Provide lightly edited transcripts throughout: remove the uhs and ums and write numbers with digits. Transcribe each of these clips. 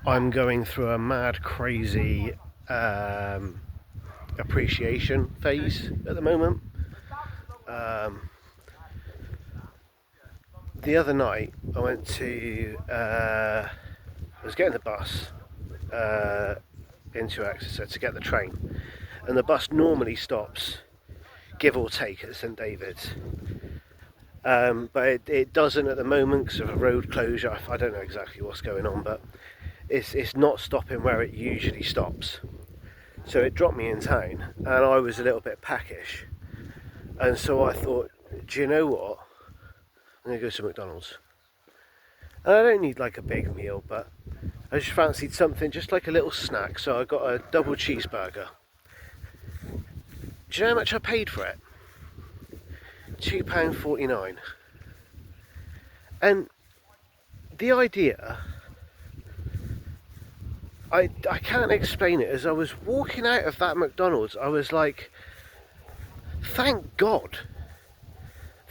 I'm going through a mad, crazy appreciation phase at the moment. The other night, I went to. I was getting the bus into Exeter to get the train, and the bus normally stops, give or take, at St David's. But it doesn't at the moment because of a road closure. I don't know exactly what's going on, but it's not stopping where it usually stops. So it dropped me in town, and I was a little bit peckish, and so I thought, do you know what? I'm gonna go to McDonald's. And I don't need like a big meal, but I just fancied something, just like a little snack. So I got a double cheeseburger. Do you know how much I paid for it? £2.49. And the idea, I can't explain it. As I was walking out of that McDonald's, I was like, thank God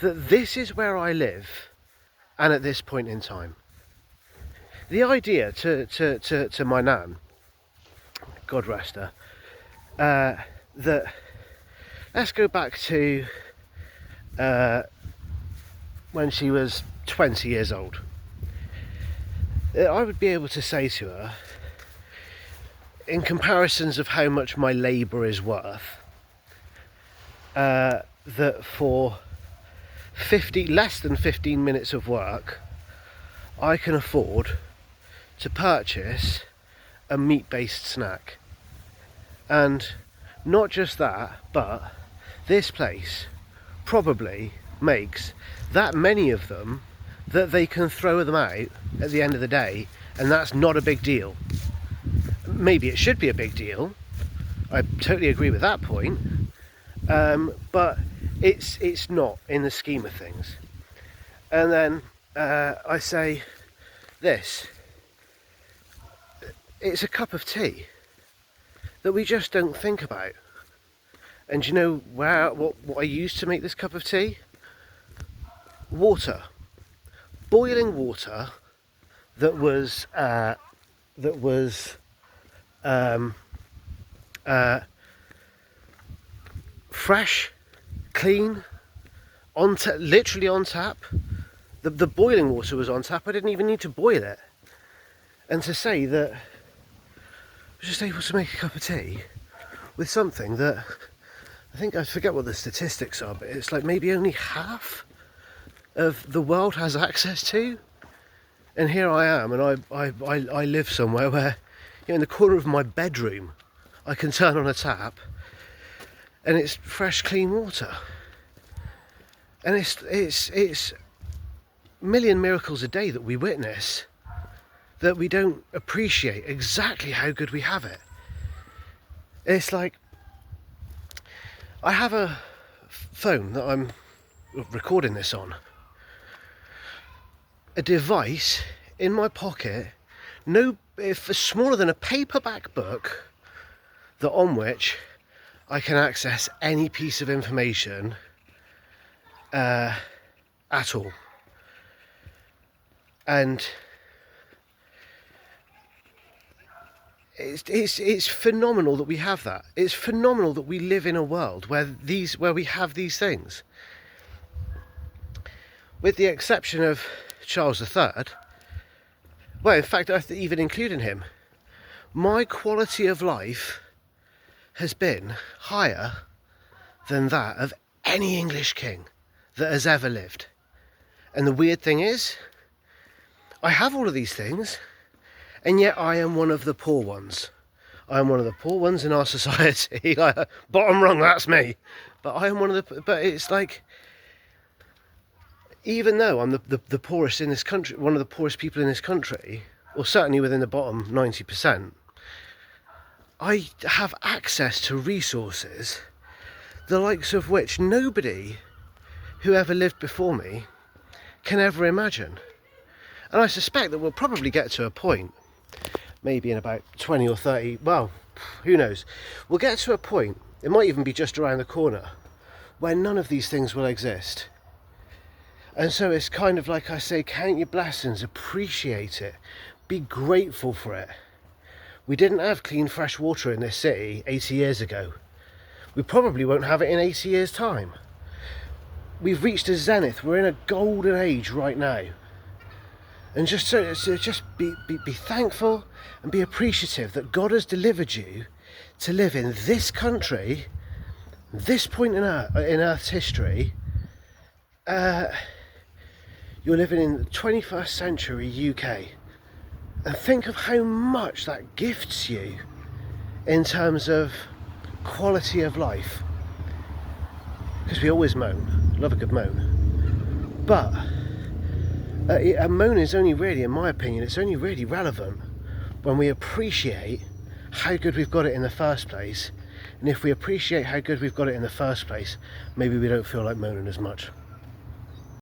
that this is where I live and at this point in time. The idea to my nan, God rest her, that let's go back to when she was 20 years old. I would be able to say to her, in comparisons of how much my labour is worth, that for less than 15 minutes of work, I can afford to purchase a meat-based snack. And not just that, but this place probably makes that many of them that they can throw them out at the end of the day, and that's not a big deal. Maybe it should be a big deal. I totally agree with that point, but it's not in the scheme of things. And then I say this: it's a cup of tea that we just don't think about. And do you know what I used to make this cup of tea? Water, boiling water that was fresh, clean, literally on tap. The boiling water was on tap. I didn't even need to boil it. And to say that I was just able to make a cup of tea with something that I forget what the statistics are, but it's like maybe only half of the world has access to. And here I am, and I live somewhere where, in the corner of my bedroom, I can turn on a tap and it's fresh, clean water. And it's a million miracles a day that we witness, that we don't appreciate exactly how good we have it. It's like, I have a phone that I'm recording this on, a device in my pocket, if smaller than a paperback book, that on which I can access any piece of information at all. And it's phenomenal that we have that. It's phenomenal that we live in a world where we have these things. With the exception of Charles III, well, in fact, even including him, my quality of life has been higher than that of any English king that has ever lived. And the weird thing is, I have all of these things, and yet I am one of the poor ones. I am one of the poor ones in our society. Bottom rung, that's me. But I am one of the. But it's like, even though I'm the poorest in this country, one of the poorest people in this country, or certainly within the bottom 90%, I have access to resources, the likes of which nobody who ever lived before me can ever imagine. And I suspect that we'll probably get to a point, maybe in about 20 or 30, well, who knows, we'll get to a point, it might even be just around the corner, where none of these things will exist. And so it's kind of like I say, count your blessings, appreciate it, be grateful for it. We didn't have clean, fresh water in this city 80 years ago. We probably won't have it in 80 years' time. We've reached a zenith. We're in a golden age right now. And just be thankful and be appreciative that God has delivered you to live in this country, this point in Earth's history. You're living in the 21st century UK. And think of how much that gifts you in terms of quality of life. Because we always moan. Love a good moan. But a moan is only really, in my opinion, it's only really relevant when we appreciate how good we've got it in the first place. And if we appreciate how good we've got it in the first place, maybe we don't feel like moaning as much.